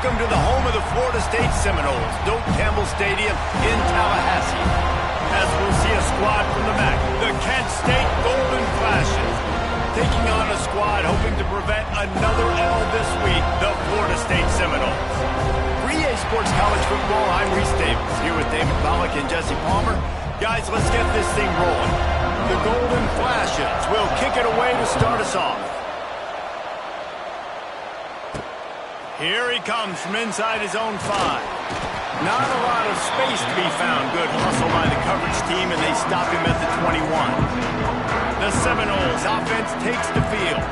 Welcome to the home of the Florida State Seminoles, Doak Campbell Stadium in Tallahassee. As we'll see a squad from the MAC, the Kent State Golden Flashes, taking on a squad hoping to prevent another L this week, the Florida State Seminoles. For EA Sports College Football, I'm Reese Davis, here with David Pollack and Jesse Palmer. Guys, let's get this thing rolling. The Golden Flashes will kick it away to start us off. Here he comes from inside his own 5. Not a lot of space to be found. Good hustle by the coverage team, and they stop him at the 21. The Seminoles offense takes the field.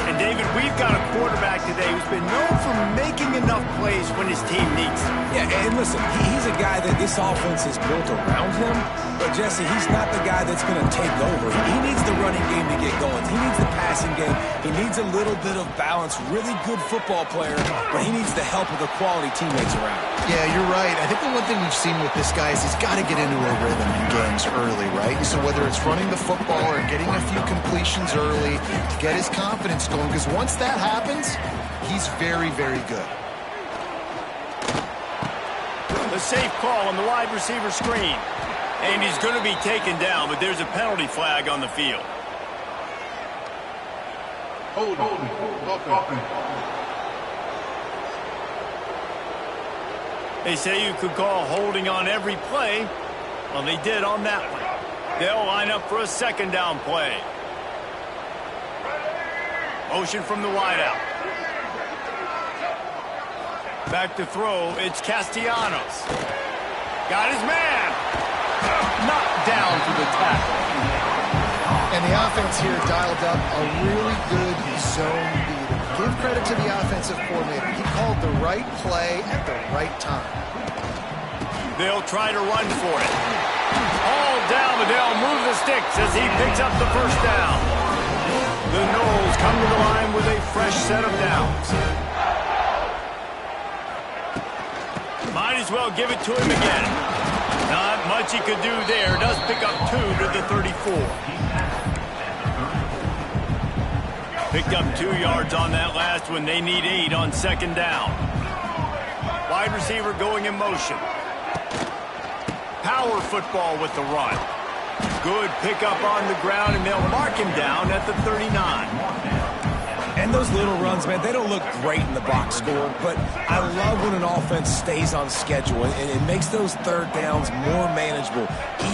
And David, we've got a quarterback today who's been known for making enough plays when his team needs it. Yeah, and listen, he's a guy that this offense is built around him. But, Jesse, he's not the guy that's going to take over. He needs the running game to get going. He needs the passing game. He needs a little bit of balance. Really good football player, but he needs the help of the quality teammates around him. Yeah, you're right. I think the one thing we've seen with this guy is he's got to get into a rhythm in games early, right? So whether it's running the football or getting a few completions early to get his confidence going, because once that happens, he's very, very good. The safe call on the wide receiver screen. And he's going to be taken down, but there's a penalty flag on the field. They say you could call holding on every play. Well, they did on that one. They'll line up for a second down play. Motion from the wideout. Back to throw, it's Castellanos. Got his man. Knocked down to the tackle. And the offense here dialed up a really good zone beat. Give credit to the offensive coordinator. He called the right play at the right time. They'll try to run for it. All down, but they'll move the sticks as he picks up the first down. The Noles come to the line with a fresh set of downs. Might as well give it to him again. Not much he could do there. Does pick up 2 to the 34. Picked up 2 yards on that last one. They need 8 on second down. Wide receiver going in motion. Power football with the run. Good pickup on the ground, and they'll mark him down at the 39. And those little runs, man, they don't look great in the box score, but I love when an offense stays on schedule, and it makes those third downs more manageable,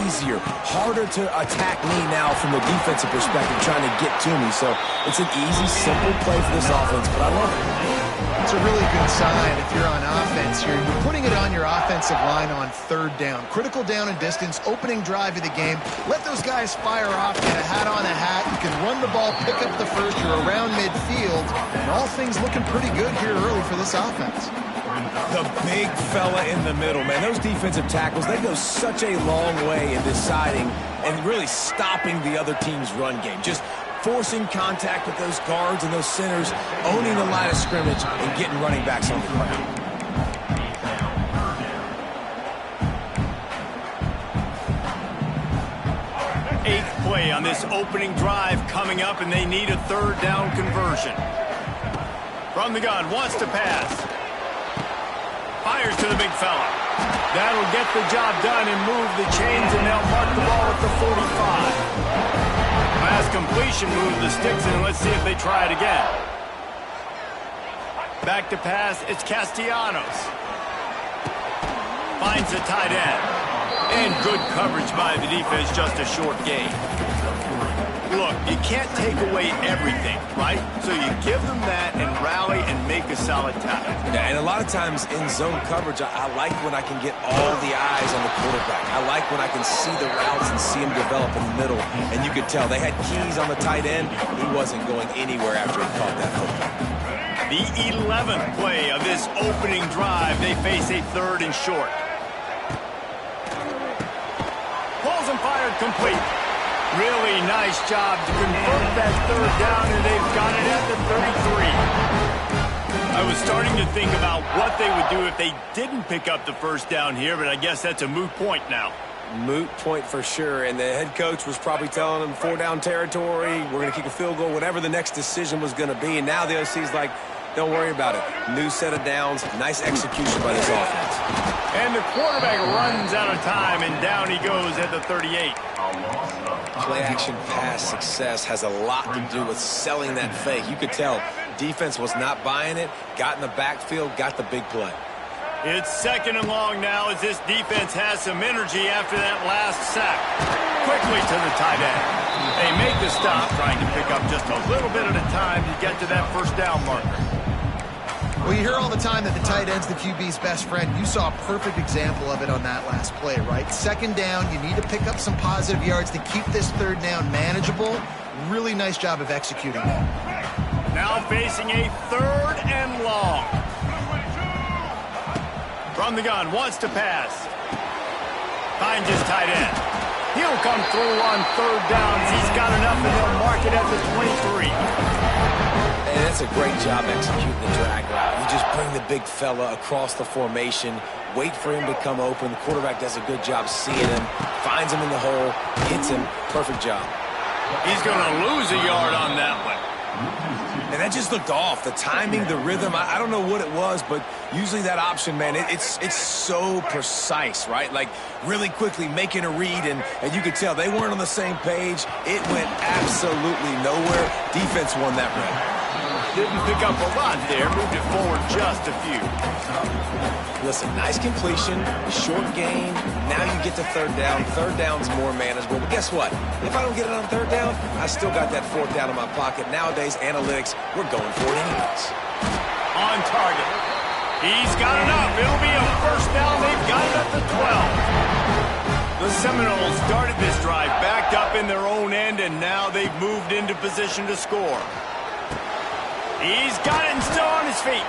easier, harder to attack me now from the defensive perspective, trying to get to me. So it's an easy, simple play for this offense, but I love it. It's a really good sign if you're on offense here. You're putting it on your offensive line on third down. Critical down and distance, opening drive of the game. Let those guys fire off, get a hat on a hat. You can run the ball, pick up the first. You're around midfield. And all things looking pretty good here early for this offense. The big fella in the middle, man. Those defensive tackles, they go such a long way in deciding and really stopping the other team's run game. Just forcing contact with those guards and those centers, owning the line of scrimmage, and getting running backs on the ground. Eighth play on this opening drive coming up, and they need a third down conversion. From the gun, wants to pass. Fires to the big fella. That'll get the job done and move the chains, and they'll mark the ball at the 45. Pass completion, move the sticks, and let's see if they try it again. Back to pass, it's Castellanos. Finds the tight end. And good coverage by the defense, just a short gain. Look, you can't take away everything, right? So you give them that and rally and make a solid tackle. Yeah, and a lot of times in zone coverage, I like when I can get all the eyes on the quarterback. I like when I can see the routes and see him develop in the middle. And you could tell they had keys on the tight end. He wasn't going anywhere after he caught that hook. The 11th play of this opening drive, they face a third and short. Pulls and fired complete. Really nice job to convert that third down, and they've got it at the 33. I was starting to think about what they would do if they didn't pick up the first down here, but I guess that's a moot point now. Moot point for sure, and the head coach was probably telling them 4-down territory, we're going to kick a field goal, whatever the next decision was going to be, and now the OC's like, Don't worry about it. New set of downs, nice execution by this offense. And the quarterback runs out of time, and down he goes at the 38. Play-action pass success has a lot to do with selling that fake. You could tell defense was not buying it, got in the backfield, got the big play. It's 2nd and long now as this defense has some energy after that last sack. Quickly to the tight end. They make the stop, trying to pick up just a little bit at a time to get to that first down marker. Well, you hear all the time that the tight end's the QB's best friend. You saw a perfect example of it on that last play, right? 2nd down, you need to pick up some positive yards to keep this 3rd down manageable. Really nice job of executing that. Now facing a 3rd and long. From the gun, wants to pass. Finds his tight end. He'll come through on 3rd downs. He's got enough, and they'll mark it at the 23. And that's a great job executing the drag route. You just bring the big fella across the formation, wait for him to come open. The quarterback does a good job seeing him, finds him in the hole, hits him. Perfect job. He's going to lose a yard on that one. And that just looked off. The timing, the rhythm, I don't know what it was, but usually that option, man, it's so precise, right? Like really quickly making a read, and you could tell they weren't on the same page. It went absolutely nowhere. Defense won that round. Didn't pick up a lot there, moved it forward just a few. Listen, nice completion, short gain. Now you get to 3rd down. 3rd down's more manageable. But guess what? If I don't get it on 3rd down, I still got that 4th down in my pocket. Nowadays, analytics, we're going for it anyways. On target. He's got enough. It'll be a first down. They've got it up to 12. The Seminoles started this drive backed up in their own end, and now they've moved into position to score. He's got it and still on his feet.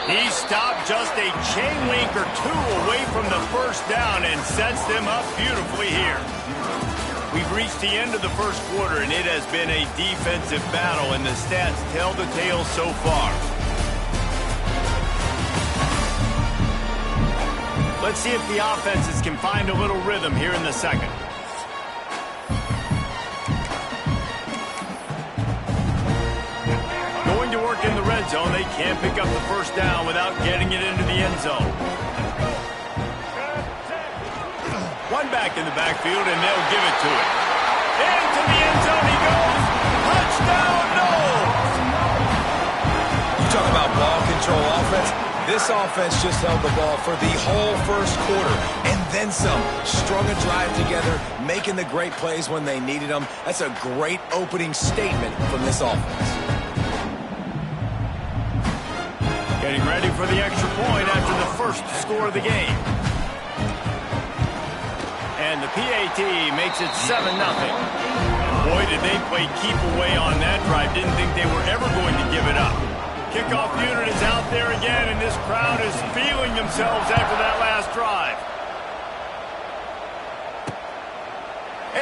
He stopped just a chain link or 2 away from the first down and sets them up beautifully here. We've reached the end of the first quarter, and it has been a defensive battle, and the stats tell the tale so far. Let's see if the offenses can find a little rhythm here in the 2nd. In the red zone, they can't pick up the first down without getting it into the end zone. One back in the backfield, and they'll give it to him. Into the end zone he goes. Touchdown, Noles! You talk about ball control offense. This offense just held the ball for the whole first quarter, and then some. Strung a drive together, making the great plays when they needed them. That's a great opening statement from this offense. Getting ready for the extra point after the first score of the game. And the PAT makes it 7-0. Boy, did they play keep away on that drive. Didn't think they were ever going to give it up. Kickoff unit is out there again, and this crowd is feeling themselves after that last drive.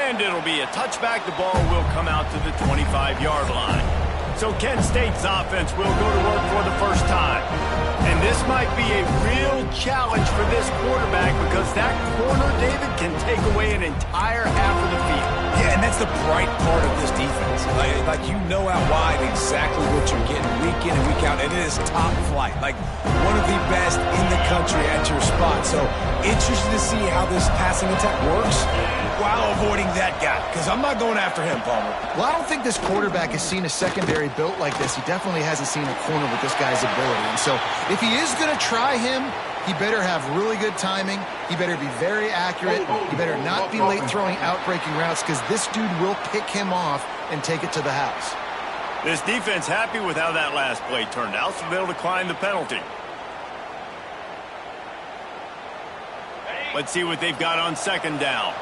And it'll be a touchback. The ball will come out to the 25-yard line. So Kent State's offense will go to work for the first time. And this might be a real challenge for this quarterback because that corner, David, can take away an entire half of the field. Yeah, and that's the bright part of this defense. Like you know out wide exactly what you're getting week in and week out, and it is top flight. Like one of the best in the country at your spot. So interested to see how this passing attack works while avoiding that guy, because I'm not going after him, Palmer. Well, I don't think this quarterback has seen a secondary built like this. He definitely hasn't seen a corner with this guy's ability. And so if he is going to try him, he better have really good timing. He better be very accurate. He better not be late throwing out-breaking routes, because this dude will pick him off and take it to the house. This defense happy with how that last play turned out, so they'll decline the penalty. Let's see what they've got on 2nd down.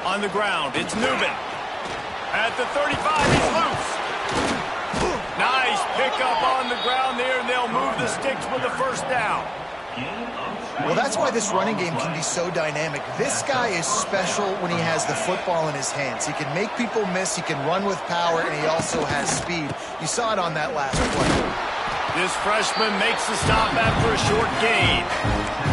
On the ground, it's Newman. At the 35, he's loose. Nice pickup on the ground there, and they'll move the sticks with the first down. Well, that's why this running game can be so dynamic. This guy is special when he has the football in his hands. He can make people miss, he can run with power, and he also has speed. You saw it on that last play. This freshman makes the stop after a short gain.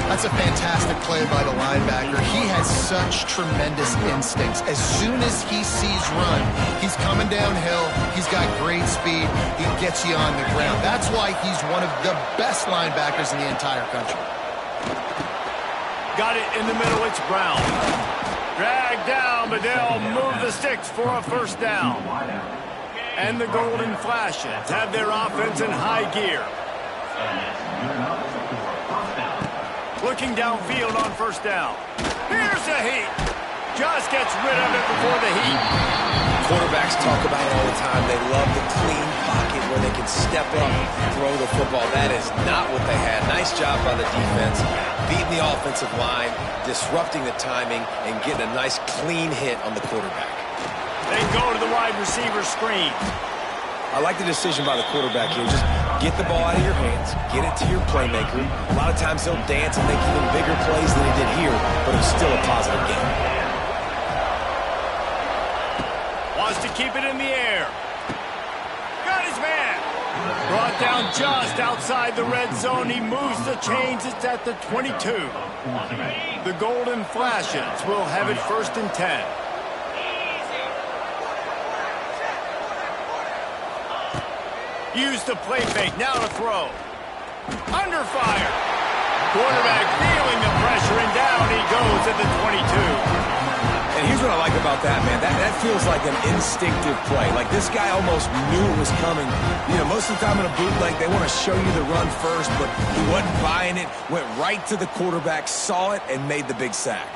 That's a fantastic play by the linebacker. He has such tremendous instincts. As soon as he sees run, he's coming downhill. He's got great speed. He gets you on the ground. That's why he's one of the best linebackers in the entire country. Got it in the middle. It's Brown. Dragged down, but they'll move the sticks for a first down. And the Golden Flashes have their offense in high gear. Looking downfield on first down. Here's the heat. Just gets rid of it before the heat. Quarterbacks talk about it all the time. They love the clean pocket where they can step up and throw the football. That is not what they had. Nice job by the defense, beating the offensive line, disrupting the timing, and getting a nice clean hit on the quarterback. They go to the wide receiver screen. I like the decision by the quarterback here. Just get the ball out of your hands, get it to your playmaker. A lot of times he'll dance and make even bigger plays than he did here, but it's still a positive game. Wants to keep it in the air. Got his man. Brought down just outside the red zone. He moves the chains. It's at the 22. The Golden Flashes will have it 1st and 10. Use the play fake, now to throw. Under fire. Quarterback feeling the pressure, and down he goes at the 22. And here's what I like about that, man. That feels like an instinctive play. Like this guy almost knew it was coming. You know, most of the time in a bootleg, they want to show you the run first, but he wasn't buying it. Went right to the quarterback, saw it, and made the big sack.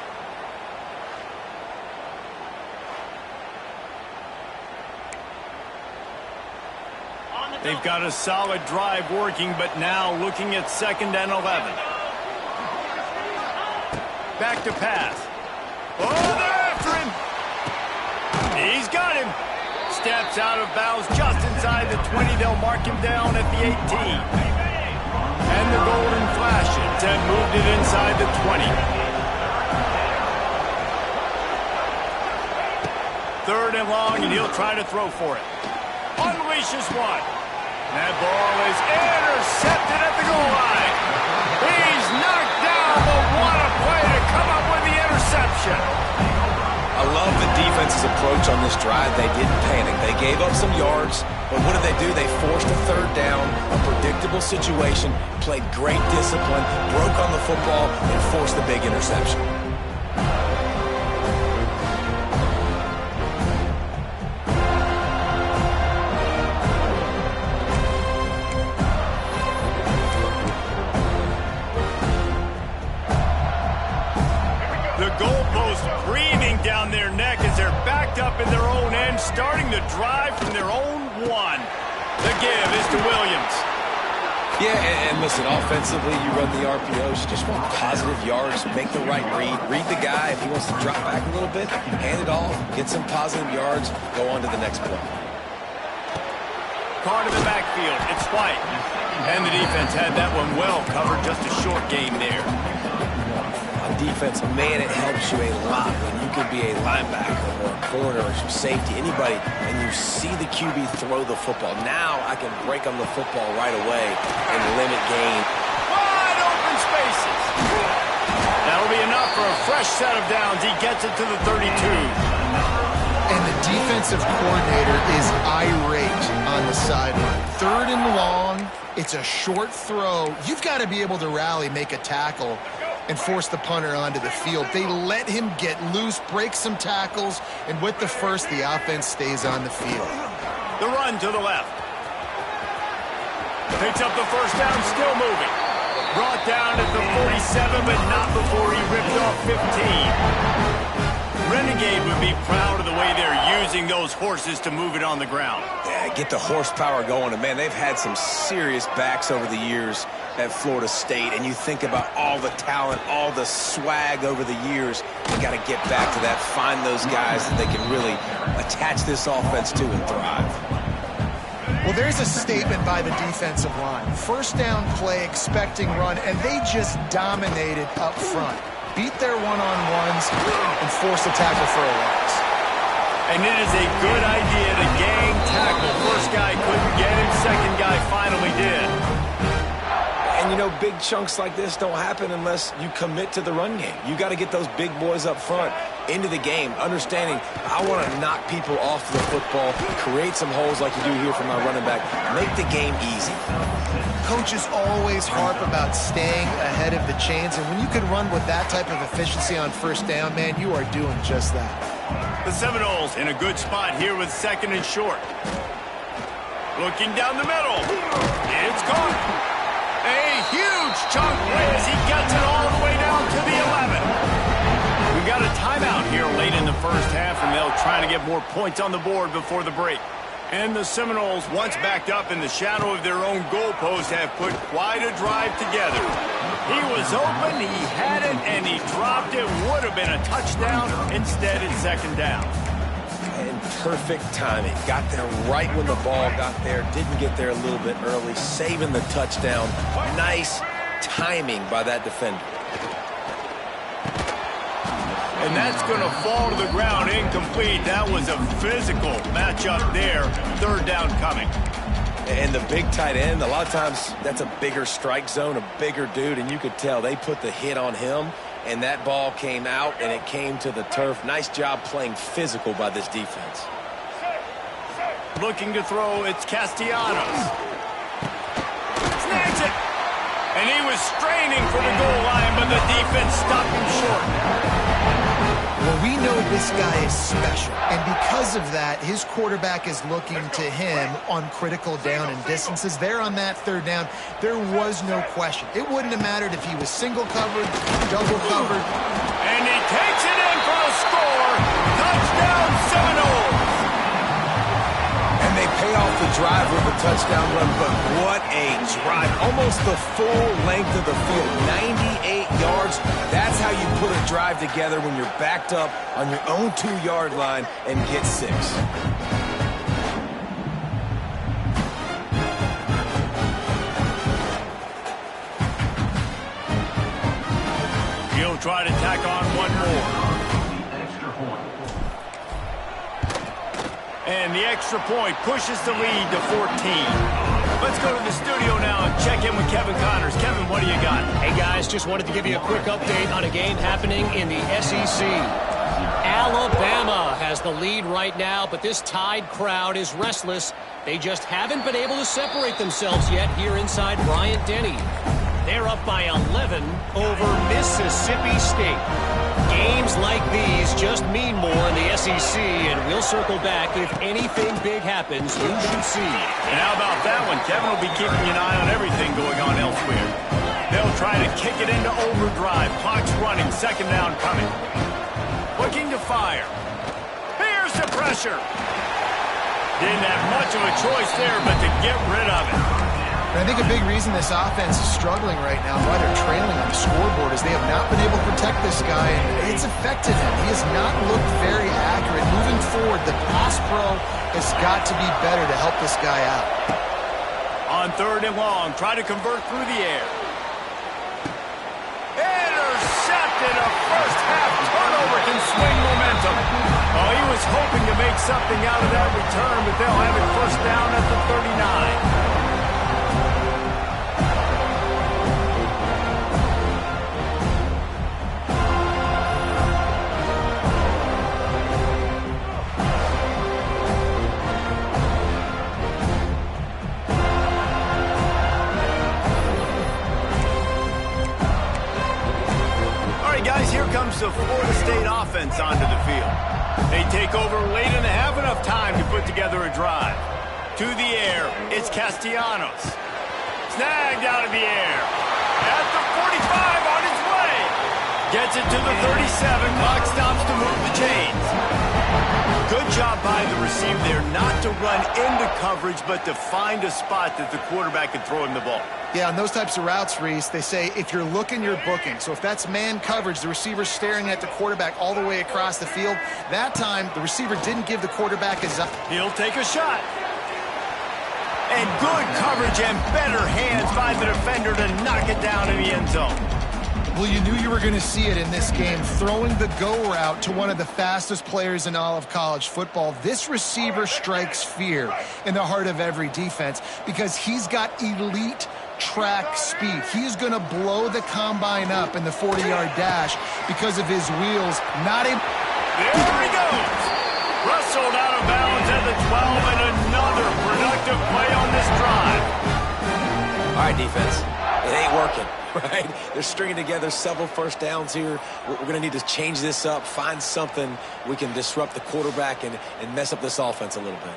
They've got a solid drive working, but now looking at 2nd and 11. Back to pass. Oh, they're after him. He's got him. Steps out of bounds just inside the 20. They'll mark him down at the 18. And the Golden Flashes have moved it inside the 20. 3rd and long, and he'll try to throw for it. Unleashes one. That ball is intercepted at the goal line. He's knocked down, but what a play to come up with the interception. I love the defense's approach on this drive. They didn't panic. They gave up some yards, but what did they do? They forced a 3rd down, a predictable situation, played great discipline, broke on the football, and forced the big interception. Breathing down their neck as they're backed up in their own end, starting to drive from their own 1. The give is to Williams. Yeah, and listen, offensively, you run the RPOs. You just want positive yards, make the right read. Read the guy. If he wants to drop back a little bit, hand it off, get some positive yards, go on to the next play. Card in the backfield. It's White. And the defense had that one well covered. Just a short gain there. Defense, man, it helps you a lot when you can be a linebacker or a corner or some safety, anybody, and you see the QB throw the football. Now I can break on the football right away and limit gain. Wide open spaces. That'll be enough for a fresh set of downs. He gets it to the 32. And the defensive coordinator is irate on the sideline. 3rd and long, it's a short throw. You've got to be able to rally, make a tackle, and force the punter onto the field. They let him get loose, break some tackles, and with the first, the offense stays on the field. The run to the left. Picks up the first down, still moving. Brought down at the 47, but not before he ripped off 15. Renegade would be proud of the way they're using those horses to move it on the ground. Yeah, get the horsepower going. And, man, they've had some serious backs over the years at Florida State. And you think about all the talent, all the swag over the years. You got to get back to that, find those guys that they can really attach this offense to and thrive. Well, there's a statement by the defensive line. 1st down play, expecting run, and they just dominated up front. Beat their one-on-ones and force a tackle for a loss. And it is a good idea to gang tackle. First guy couldn't get him, second guy finally did. you know, big chunks like this don't happen unless you commit to the run game. You got to get those big boys up front into the game, understanding I want to knock people off the football, create some holes like you do here for my running back, make the game easy. Coaches always harp about staying ahead of the chains, and when you can run with that type of efficiency on first down, man, you are doing just that. The Seminoles in a good spot here with 2nd and short. Looking down the middle. It's caught. A huge chunk wins. He gets it all the way down to the 11. We've got a timeout here late in the first half, and they'll try to get more points on the board before the break. And the Seminoles, once backed up in the shadow of their own goalpost, have put quite a drive together. He was open, he had it, and he dropped it. Would have been a touchdown. Instead, it's 2nd down. And perfect timing. Got there right when the ball got there. Didn't get there a little bit early. Saving the touchdown. Nice timing by that defender. And that's going to fall to the ground incomplete. That was a physical matchup there. 3rd down coming. And the big tight end, a lot of times that's a bigger strike zone, a bigger dude, and you could tell they put the hit on him, and that ball came out, and it came to the turf. Nice job playing physical by this defense. Looking to throw, it's Castellanos. Snags it! And he was straining for the goal line, but the defense stopped him short. Well, we know this guy is special, and because of that, his quarterback is looking to him on critical down and distances. There on that 3rd down, there was no question. It wouldn't have mattered if he was single covered, double covered. And he takes it in for a score. Touchdown, Seminoles. And they pay off the drive with a touchdown run, but what a drive. Almost the full length of the field, 98 yards. That's how you put a drive together when you're backed up on your own 2-yard line and get 6. He'll try to tack on one more. And the extra point pushes the lead to 14. Let's go to the studio now and check in with Kevin Connors. Kevin, what do you got? Hey, guys, just wanted to give you a quick update on a game happening in the SEC. Alabama has the lead right now, but this Tide crowd is restless. They just haven't been able to separate themselves yet here inside Bryant-Denny. They're up by 11 over Mississippi State. Games like these just mean more in the SEC, and we'll circle back if anything big happens. You should see. And how about that one? Kevin will be keeping an eye on everything going on elsewhere. They'll try to kick it into overdrive. Clock's running. 2nd down coming. Looking to fire. Here's the pressure. Didn't have much of a choice there, but to get rid of it. And I think a big reason this offense is struggling right now, why they're trailing on the scoreboard, is they have not been able to protect this guy, and it's affected him. He has not looked very accurate. Moving forward, the pass pro has got to be better to help this guy out. On 3rd and long, try to convert through the air. Intercepted. A first half turnover can swing momentum. Oh, he was hoping to make something out of that return, but they'll have it 1st down at the 39. Here comes the Florida State offense onto the field. They take over late and have enough time to put together a drive. To the air, it's Castellanos. Snagged out of the air. At the 45 on his way. Gets it to the 37. Clock stops to move the chains. Good job by the receiver there not to run into coverage, but to find a spot that the quarterback can throw him the ball. Yeah, on those types of routes, Reese, they say if you're looking, you're booking. So if that's man coverage, the receiver's staring at the quarterback all the way across the field. That time, the receiver didn't give the quarterback his up. He'll take a shot. And good coverage and better hands by the defender to knock it down in the end zone. Well, you knew you were going to see it in this game, throwing the go route to one of the fastest players in all of college football. This receiver strikes fear in the heart of every defense because he's got elite track speed. He's going to blow the combine up in the 40-yard dash because of his wheels. Not a... There he goes. Wrestled out of bounds at the 12, and another productive play on this drive. All right, defense. It ain't working, right? They're stringing together several first downs here. We're going to need to change this up, find something we can disrupt the quarterback and mess up this offense a little bit.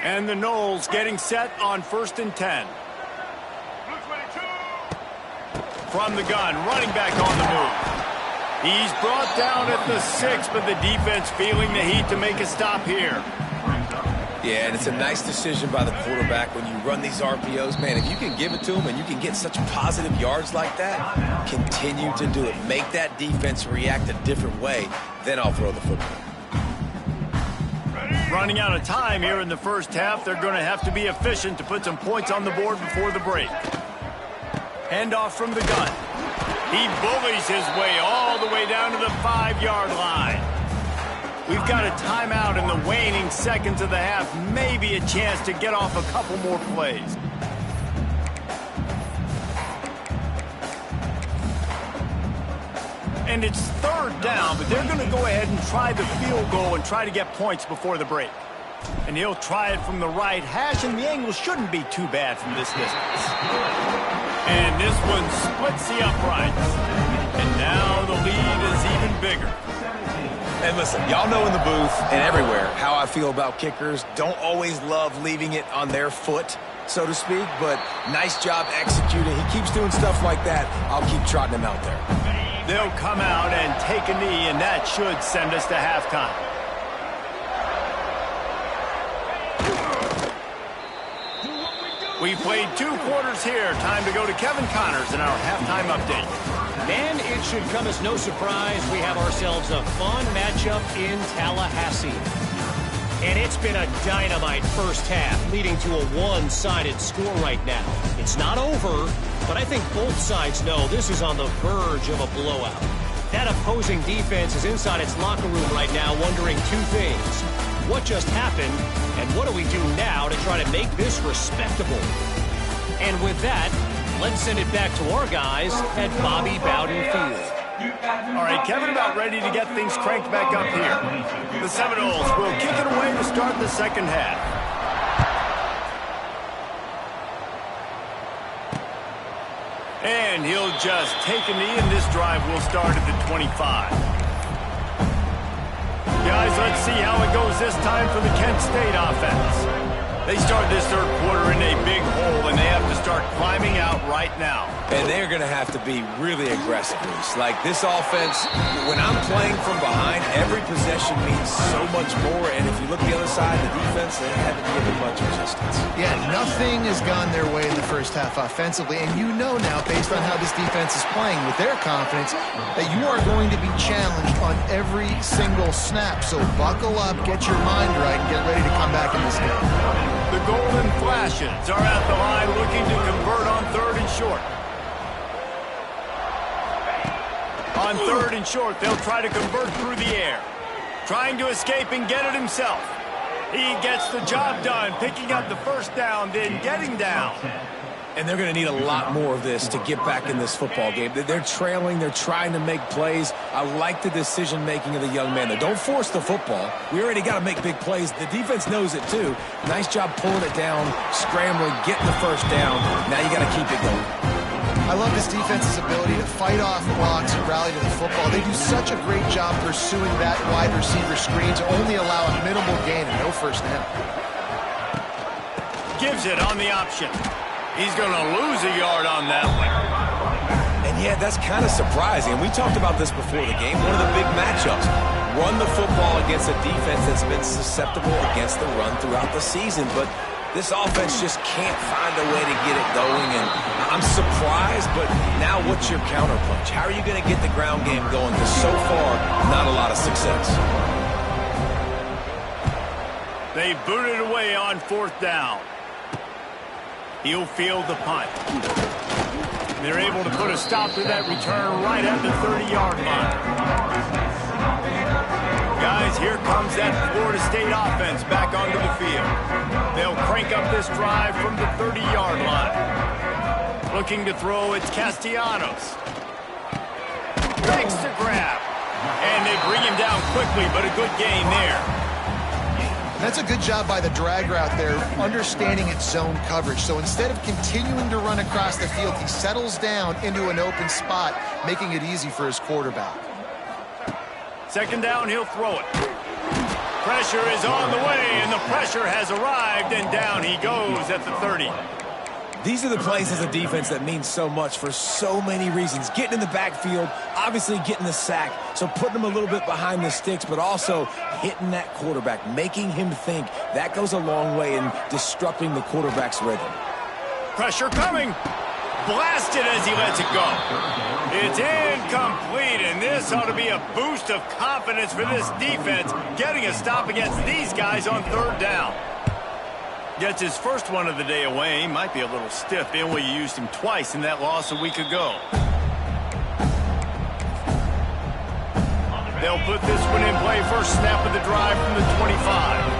And the Noles getting set on 1st and 10. From the gun, running back on the move. He's brought down at the 6, but the defense feeling the heat to make a stop here. Yeah, and it's a nice decision by the quarterback when you run these RPOs. Man, if you can give it to him and you can get such positive yards like that, continue to do it. Make that defense react a different way, then I'll throw the football. Running out of time here in the first half. They're going to have to be efficient to put some points on the board before the break. Handoff from the gun. He bullies his way all the way down to the 5-yard line. We've got a timeout in the waning seconds of the half. Maybe a chance to get off a couple more plays. And it's 3rd down, but they're going to go ahead and try the field goal and try to get points before the break. And he'll try it from the right hash, and the angle shouldn't be too bad from this distance. And this one splits the uprights. And now the lead is even bigger. And listen, y'all know in the booth and everywhere how I feel about kickers. Don't always love leaving it on their foot, so to speak, but nice job executing. He keeps doing stuff like that. I'll keep trotting him out there. They'll come out and take a knee, and that should send us to halftime. We played 2 quarters here. Time to go to Kevin Connors in our halftime update. And it should come as no surprise we have ourselves a fun matchup in Tallahassee. And it's been a dynamite first half, leading to a one-sided score right now. It's not over, but I think both sides know this is on the verge of a blowout. That opposing defense is inside its locker room right now wondering 2 things. What just happened, and what do we do now to try to make this respectable? And with that, let's send it back to our guys at Bobby Bowden Field. All right, Kevin about ready to get things cranked back up here. The Seminoles will kick it away to start the second half. And he'll just take a knee, and this drive will start at the 25. Guys, let's see how it goes this time for the Kent State offense. They start this 3rd quarter in a big hole, and they have to start climbing out right now. And they're going to have to be really aggressive, Reese. Like this offense, when I'm playing from behind, every possession means so much more. And if you look at the other side of the defense, they haven't given much resistance. Yeah, nothing has gone their way in the first half offensively. And you know now, based on how this defense is playing with their confidence, that you are going to be challenged on every single snap. So buckle up, get your mind right, and get ready to come back in this game. The Golden Flashes are at the line looking to convert on 3rd and short. On 3rd and short, they'll try to convert through the air. Trying to escape and get it himself. He gets the job done, picking up the first down, then getting down. And they're going to need a lot more of this to get back in this football game. They're trailing. They're trying to make plays. I like the decision-making of the young man. Don't force the football. We already got to make big plays. The defense knows it, too. Nice job pulling it down, scrambling, getting the first down. Now you got to keep it going. I love this defense's ability to fight off blocks and rally to the football. They do such a great job pursuing that wide receiver screen to only allow a minimal gain and no first down. Gives it on the option. He's going to lose a yard on that one. And yeah, that's kind of surprising. We talked about this before the game. One of the big matchups. Run the football against a defense that's been susceptible against the run throughout the season. But this offense just can't find a way to get it going. And I'm surprised, but now what's your counterpunch? How are you going to get the ground game going? Because so far, not a lot of success. They booted away on 4th down. He'll field the punt. They're able to put a stop to that return right at the 30-yard line. Guys, here comes that Florida State offense back onto the field. They'll crank up this drive from the 30-yard line. Looking to throw, it's Castellanos. Makes the grab. And they bring him down quickly, but a good gain there. That's a good job by the drag route there, understanding its zone coverage. So instead of continuing to run across the field, he settles down into an open spot, making it easy for his quarterback. Second down, he'll throw it. Pressure is on the way, and the pressure has arrived, and down he goes at the 30. These are the plays as a defense that mean so much for so many reasons. Getting in the backfield, obviously getting the sack, so putting them a little bit behind the sticks, but also hitting that quarterback, making him think. That goes a long way in disrupting the quarterback's rhythm. Pressure coming. Blasted as he lets it go. It's incomplete, and this ought to be a boost of confidence for this defense, getting a stop against these guys on third down. Gets his first one of the day away. He might be a little stiff. They only used him twice in that loss a week ago. They'll put this one in play. First snap of the drive from the 25.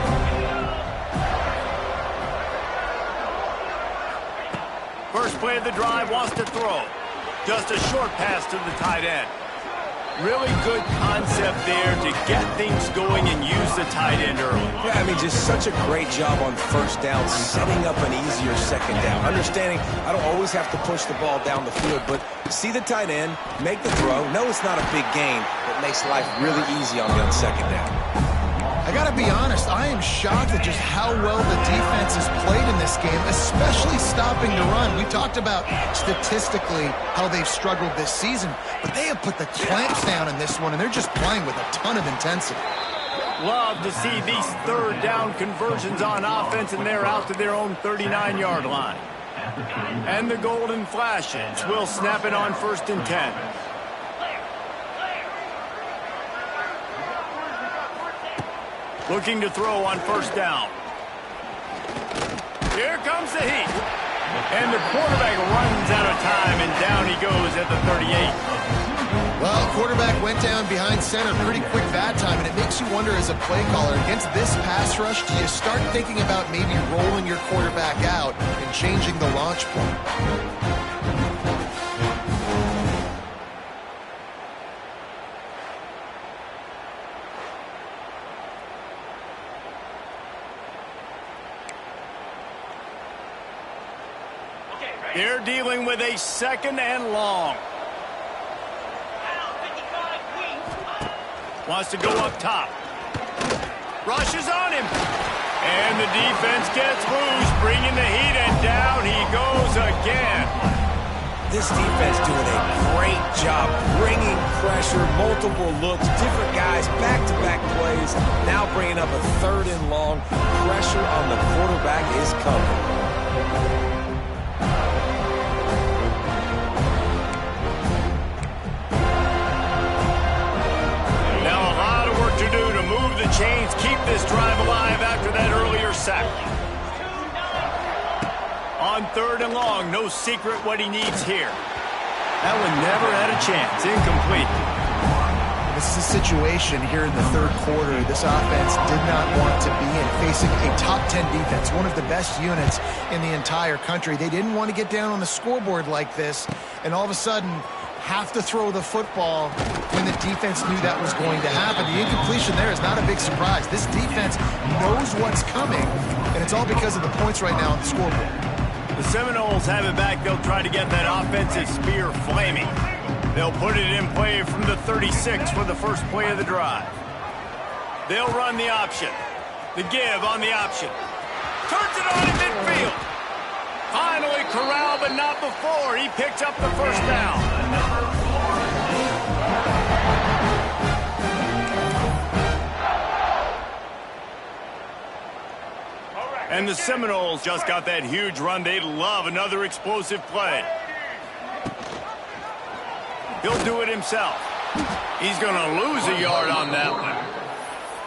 First play of the drive, wants to throw. Just a short pass to the tight end. Really good concept there to get things going and use the tight end early. Yeah, I mean, just such a great job on first down, setting up an easier second down. Understanding I don't always have to push the ball down the field, but see the tight end, make the throw. No, it's not a big gain. It makes life really easy on me on second down. I got to be honest, I am shocked at just how well the defense has played in this game, especially stopping the run. We talked about statistically how they've struggled this season, but they have put the clamps down in this one, and they're just playing with a ton of intensity. Love to see these third down conversions on offense, and they're out to their own 39-yard line. And the golden flashes will snap it on 1st and 10. Looking to throw on first down. Here comes the heat. And the quarterback runs out of time, and down he goes at the 38. Well, quarterback went down behind center pretty quick that time, and it makes you wonder as a play caller, against this pass rush, do you start thinking about maybe rolling your quarterback out and changing the launch point? They're dealing with a second and long. Wants to go up top. Rushes on him. And the defense gets loose, bringing the heat, and down he goes again. This defense doing a great job bringing pressure, multiple looks, different guys, back-to-back plays. Now bringing up a third and long. Pressure on the quarterback is coming. Chains keep this drive alive after that earlier sack. On third and long, no secret what he needs here. That one never had a chance. Incomplete. This is a situation here in the third quarter this offense did not want to be in, facing a top 10 defense, one of the best units in the entire country. They didn't want to get down on the scoreboard like this, and all of a sudden have to throw the football when the defense knew that was going to happen. The incompletion there is not a big surprise. This defense knows what's coming, and it's all because of the points right now on the scoreboard. The Seminoles have it back. They'll try to get that offensive spear flaming. They'll put it in play from the 36 for the first play of the drive. They'll run the option. The give on the option. Turns it on in midfield. Finally corralled, but not before. He picks up the first down. And the Seminoles just got that huge run. They'd love another explosive play. He'll do it himself. He's going to lose a yard on that one.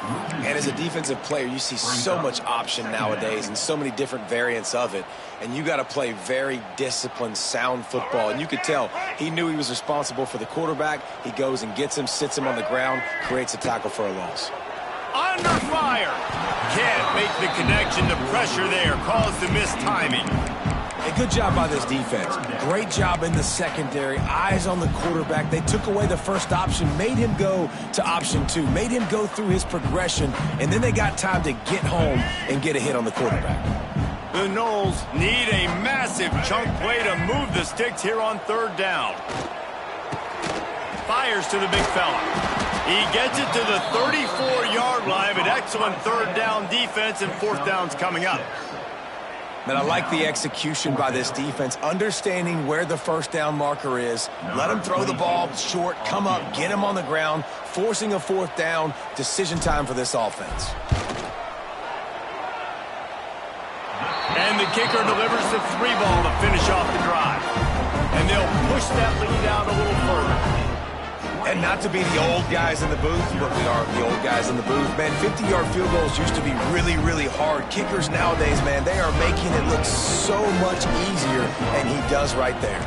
And as a defensive player, you see so much option nowadays and so many different variants of it. And you got to play very disciplined, sound football. And you could tell he knew he was responsible for the quarterback. He goes and gets him, sits him on the ground, creates a tackle for a loss. Under fire. Can't make the connection. The pressure there caused the missed timing. A good job by this defense. Great job in the secondary. Eyes on the quarterback. They took away the first option, made him go to option 2, made him go through his progression, and then they got time to get home and get a hit on the quarterback. The Noles need a massive chunk play to move the sticks here on 3rd down. Fires to the big fella. He gets it to the 34-yard line. An excellent 3rd down defense, and 4th down's coming up. Man, I like the execution by this defense, understanding where the 1st down marker is. Let him throw the ball short, come up, get him on the ground, forcing a 4th down. Decision time for this offense. And the kicker delivers the 3 ball to finish off the drive. And they'll push that lead out a little further. And not to be the old guys in the booth, but we are the old guys in the booth. Man, 50-yard field goals used to be really, really hard. Kickers nowadays, man, they are making it look so much easier, and he does right there.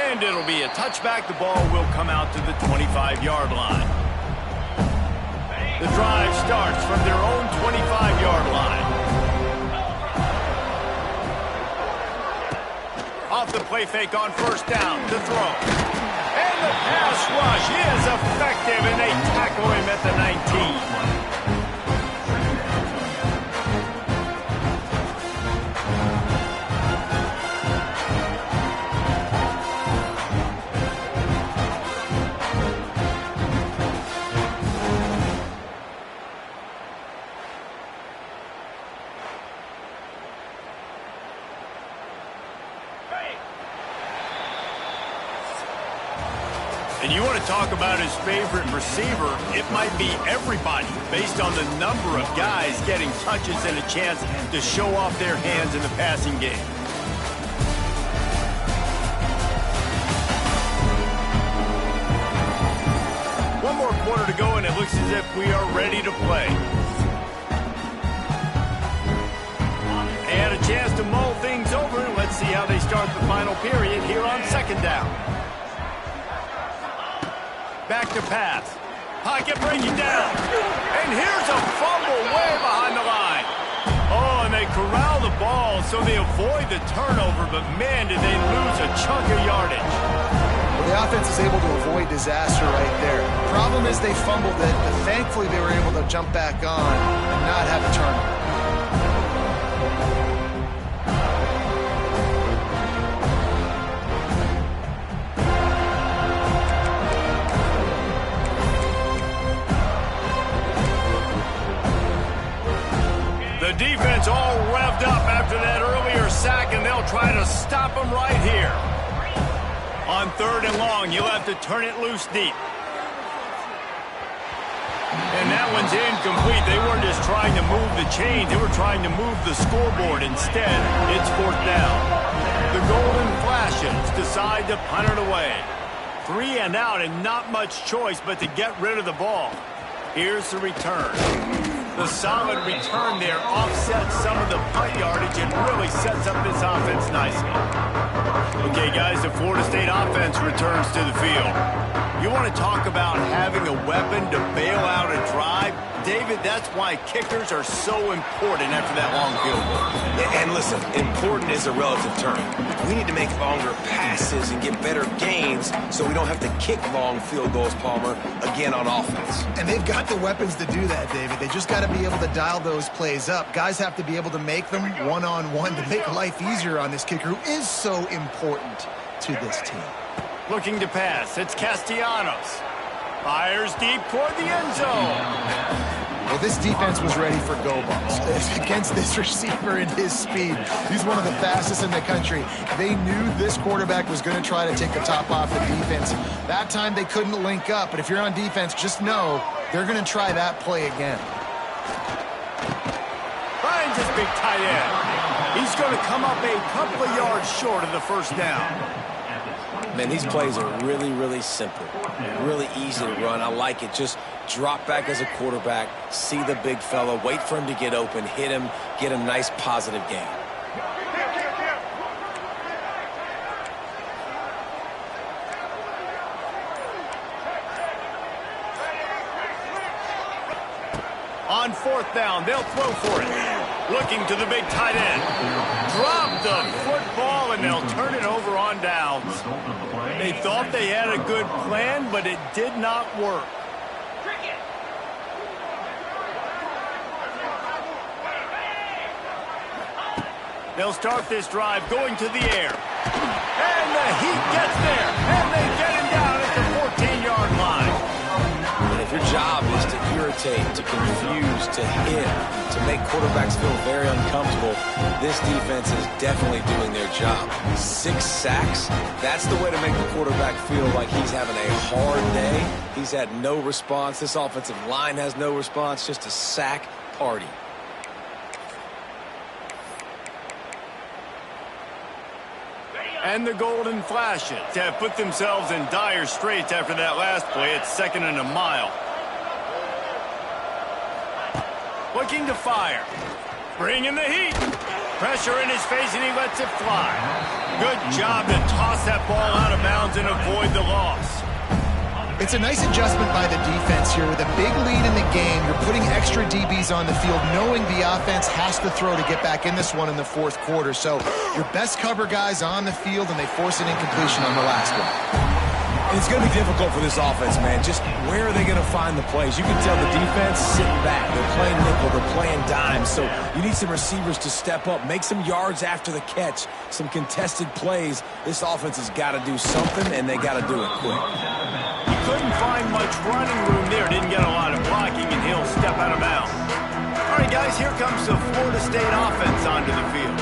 And it'll be a touchback. The ball will come out to the 25-yard line. The drive starts from their own 25-yard line. Off the play fake on 1st down to throw. And the pass rush is effective, and they tackle him at the 19. And you want to talk about his favorite receiver, it might be everybody based on the number of guys getting touches and a chance to show off their hands in the passing game. One more quarter to go, and it looks as if we are ready to play. And a chance to mull things over. Let's see how they start the final period here on 2nd down. Back to pass. Pocket breaking down. And here's a fumble way behind the line. Oh, and they corral the ball, so they avoid the turnover. But, man, did they lose a chunk of yardage. Well, the offense is able to avoid disaster right there. Problem is they fumbled it, but thankfully they were able to jump back on and not have a turnover. The defense all revved up after that earlier sack, and they'll try to stop them right here. On 3rd and long, you'll have to turn it loose deep. And that one's incomplete. They weren't just trying to move the chains. They were trying to move the scoreboard. Instead, it's 4th down. The Golden Flashes decide to punt it away. 3 and out, and not much choice but to get rid of the ball. Here's the return. The solid return there offsets some of the punt yardage and really sets up this offense nicely. Okay, guys, the Florida State offense returns to the field. You want to talk about having a weapon to bail out a drive? David, that's why kickers are so important after that long field goal. And listen, important is a relative term. We need to make longer passes and get better gains so we don't have to kick long field goals, Palmer, again on offense. And they've got the weapons to do that, David. They just got to be able to dial those plays up. Guys have to be able to make them one-on-one to make life easier on this kicker who is so important to this team. Looking to pass. It's Castellanos. Fires deep toward the end zone. Well, this defense was ready for go balls against this receiver and his speed. He's one of the fastest in the country. They knew this quarterback was going to try to take the top off the defense. That time they couldn't link up, but if you're on defense, just know they're going to try that play again. Finds his big tight end. He's going to come up a couple of yards short of the 1st down. Man, these plays are really, really simple. Really easy to run. I like it. Just drop back as a quarterback, see the big fella, wait for him to get open, hit him, get a nice positive gain. On 4th down, they'll throw for it. Looking to the big tight end. Drop the football, and they'll turn it over on downs. They thought they had a good plan, but it did not work. They'll start this drive going to the air. And the Heat gets there, and they get him down at the 14-yard line. And if your job is to irritate, to confuse, to hit, to make quarterbacks feel very uncomfortable, this defense is definitely doing their job. 6 sacks, that's the way to make the quarterback feel like he's having a hard day. He's had no response. This offensive line has no response, just a sack party. And the Golden Flashes have put themselves in dire straits after that last play. It's 2nd and a mile. Looking to fire. Bringing the heat. Pressure in his face, and he lets it fly. Good job to toss that ball out of bounds and avoid the loss. It's a nice adjustment by the defense here. With a big lead in the game, you're putting extra DBs on the field, knowing the offense has to throw to get back in this one in the 4th quarter. So your best cover guys on the field, and they force an incompletion on the last one. And it's going to be difficult for this offense, man. Just where are they going to find the plays? You can tell the defense sitting back. They're playing nickel. They're playing dime. So you need some receivers to step up, make some yards after the catch, some contested plays. This offense has got to do something, and they got to do it quick. Couldn't find much running room there. Didn't get a lot of blocking, and he'll step out of bounds. All right, guys, here comes the Florida State offense onto the field.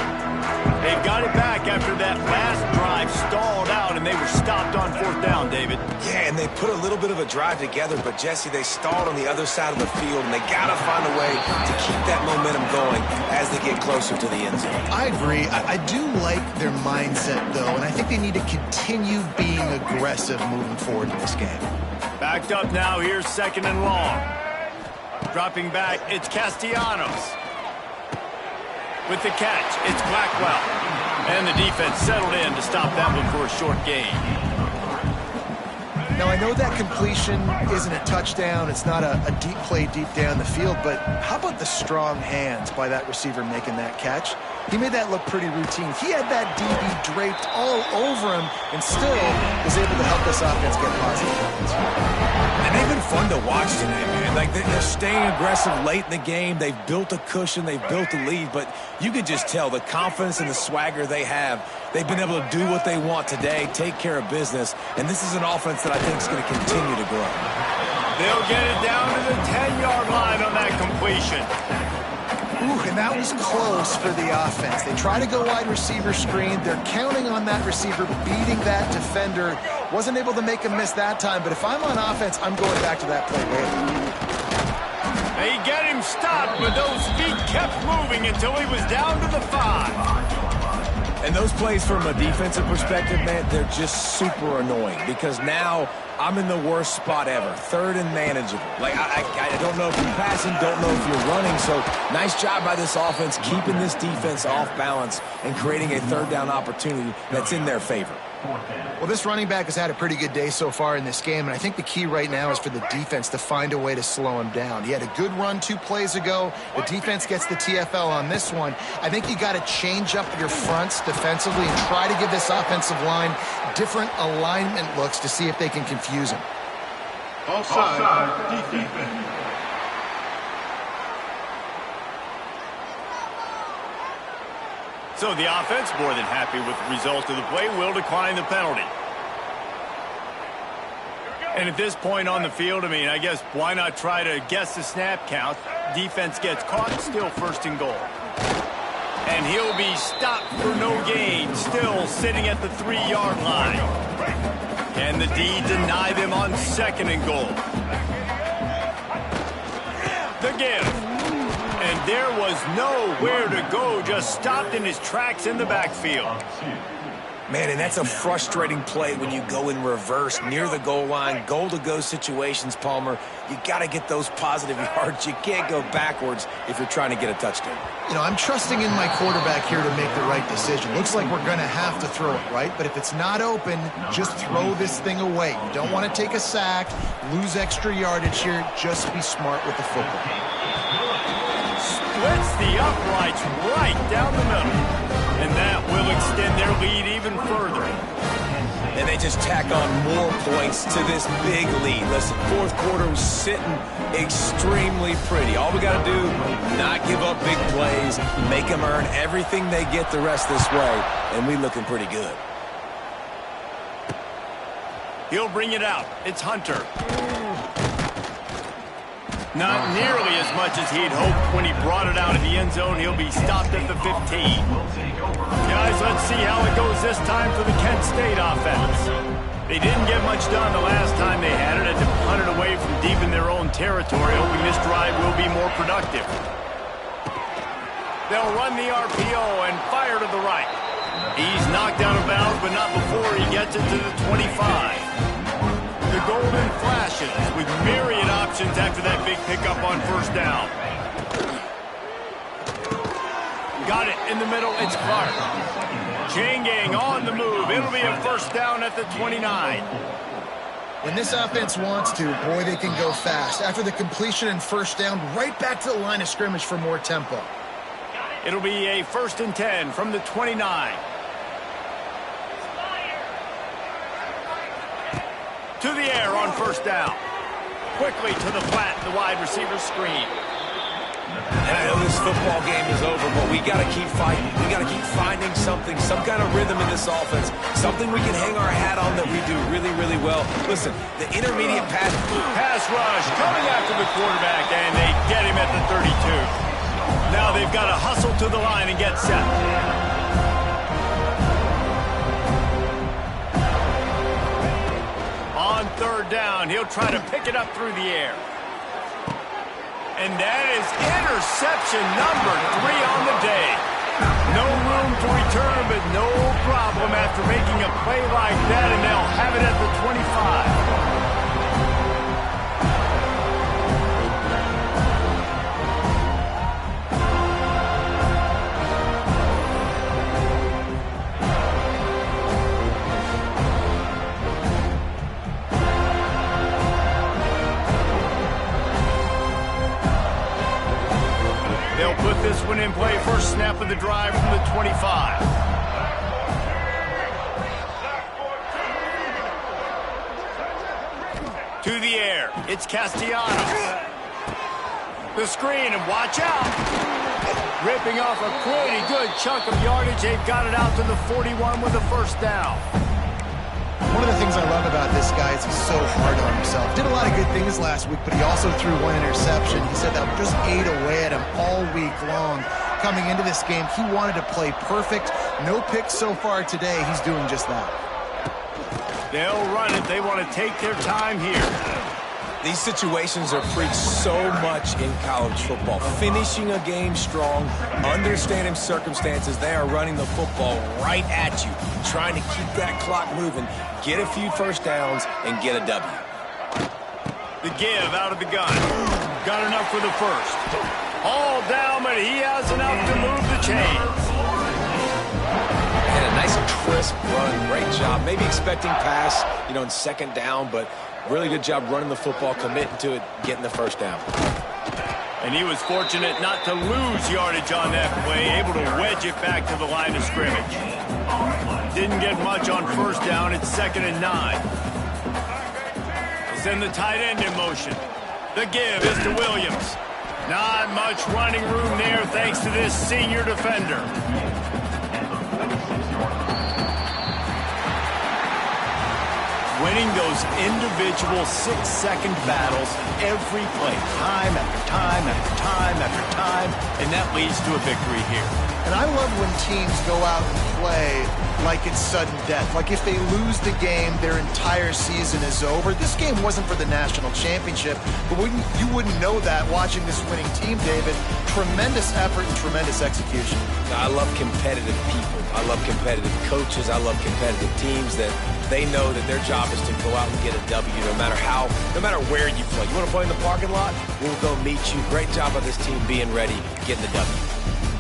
They've got it back after that last drive stalled out, and they were stopped on 4th down, David. Yeah, and they put a little bit of a drive together, but, Jesse, they stalled on the other side of the field, and they got to find a way to keep that momentum going as they get closer to the end zone. I agree. I do like their mindset, though, and I think they need to continue being aggressive moving forward in this game. Backed up now. Here's 2nd and long. Dropping back, it's Castellanos. With the catch, it's Blackwell. And the defense settled in to stop that one for a short gain. Now, I know that completion isn't a touchdown. It's not a deep play deep down the field, but how about the strong hands by that receiver making that catch? He made that look pretty routine. He had that DB draped all over him and still was able to help this offense get positive points. And they've been fun to watch today, man. Like, they're staying aggressive late in the game. They've built a cushion. They've built a lead. But you can just tell the confidence and the swagger they have. They've been able to do what they want today, take care of business. And this is an offense that I think is going to continue to grow. They'll get it down to the 10-yard line on that completion. Ooh, and that was close for the offense. They try to go wide receiver screen. They're counting on that receiver beating that defender. Wasn't able to make him miss that time, but if I'm on offense, I'm going back to that play later. They get him stopped, but those feet kept moving until he was down to the 5. And those plays from a defensive perspective, man, they're just super annoying because now I'm in the worst spot ever, 3rd and manageable. Like, I don't know if you're passing, don't know if you're running. So nice job by this offense keeping this defense off balance and creating a 3rd down opportunity that's in their favor. Well, this running back has had a pretty good day so far in this game, and I think the key right now is for the defense to find a way to slow him down. He had a good run 2 plays ago. The defense gets the TFL on this one. I think you got to change up your fronts defensively and try to give this offensive line different alignment looks to see if they can confuse him. Offside, defense. So the offense, more than happy with the result of the play, will decline the penalty. And at this point on the field, I mean, I guess why not try to guess the snap count? Defense gets caught, still 1st and goal. And he'll be stopped for no gain, still sitting at the 3-yard line. Can the D deny them on 2nd and goal? The give. And there was nowhere to go, just stopped in his tracks in the backfield. Man, and that's a frustrating play when you go in reverse near the goal line, goal-to-go situations, Palmer. You got to get those positive yards. You can't go backwards if you're trying to get a touchdown. You know, I'm trusting in my quarterback here to make the right decision. Looks like we're going to have to throw it, right? But if it's not open, just throw this thing away. You don't want to take a sack, lose extra yardage here. Just be smart with the football. Splits the uprights right down the middle. And that will extend their lead even further. And they just tack on more points to this big lead. Listen, fourth quarter was sitting extremely pretty. All we got to do, not give up big plays, make them earn everything they get the rest this way, and we looking pretty good. He'll bring it out. It's Hunter. Not nearly as much as he'd hoped when he brought it out of the end zone. He'll be stopped at the 15. Guys, let's see how it goes this time for the Kent State offense. They didn't get much done the last time they had it. Had to punt it away from deep in their own territory, hoping this drive will be more productive. They'll run the RPO and fire to the right. He's knocked out of bounds, but not before he gets it to the 25. The golden flashes with myriad options after that big pickup on first down. Got it in the middle. It's Clark. Chain gang on the move. It'll be a first down at the 29. When this offense wants to, boy, they can go fast. After the completion and first down, right back to the line of scrimmage for more tempo. It'll be a 1st and 10 from the 29. To the air on first down. Quickly to the flat, the wide receiver screen. And I know this football game is over, but we got to keep fighting. We got to keep finding something, some kind of rhythm in this offense, something we can hang our hat on that we do really, really well. Listen, the intermediate pass rush coming after the quarterback, and they get him at the 32. Now they've got to hustle to the line and get set. On third down, he'll try to pick it up through the air. And that is interception number 3 on the day. No room to return, but no problem after making a play like that, and they'll have it at the 25. They'll put this one in play. First snap of the drive from the 25. To the air. It's Castellanos. The screen, and watch out. Ripping off a pretty good chunk of yardage. They've got it out to the 41 with the first down. One of the things I love about this guy is he's so hard on himself. Did a lot of good things last week, but he also threw one interception. He said that just ate away at him all week long. Coming into this game, he wanted to play perfect. No picks so far today. He's doing just that. They'll run it. They want to take their time here. These situations are preached so much in college football. Finishing a game strong, understanding circumstances. They are running the football right at you, trying to keep that clock moving, get a few first downs, and get a W. The give out of the gun. Got enough for the first. All down, but he has enough to move the chains. And a nice crisp run. Great job. Maybe expecting pass, in second down, but really good job running the football, committing to it, getting the first down. And he was fortunate not to lose yardage on that play, able to wedge it back to the line of scrimmage. Didn't get much on first down. It's 2nd and 9. Send the tight end in motion. The give is to Williams. Not much running room there thanks to this senior defender. Winning those individual 6-second battles every play, time after time after time after time, and that leads to a victory here. And I love when teams go out and play like it's sudden death. Like if they lose the game, their entire season is over. This game wasn't for the national championship, but you wouldn't know that watching this winning team, David. Tremendous effort and tremendous execution. I love competitive people. I love competitive coaches. I love competitive teams that they know that their job is to go out and get a W no matter where you play. You want to play in the parking lot? We'll go meet you. Great job of this team being ready, getting the W.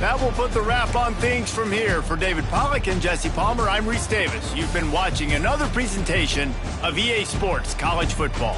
That will put the wrap on things from here. For David Pollack and Jesse Palmer, I'm Reese Davis. You've been watching another presentation of EA Sports College Football.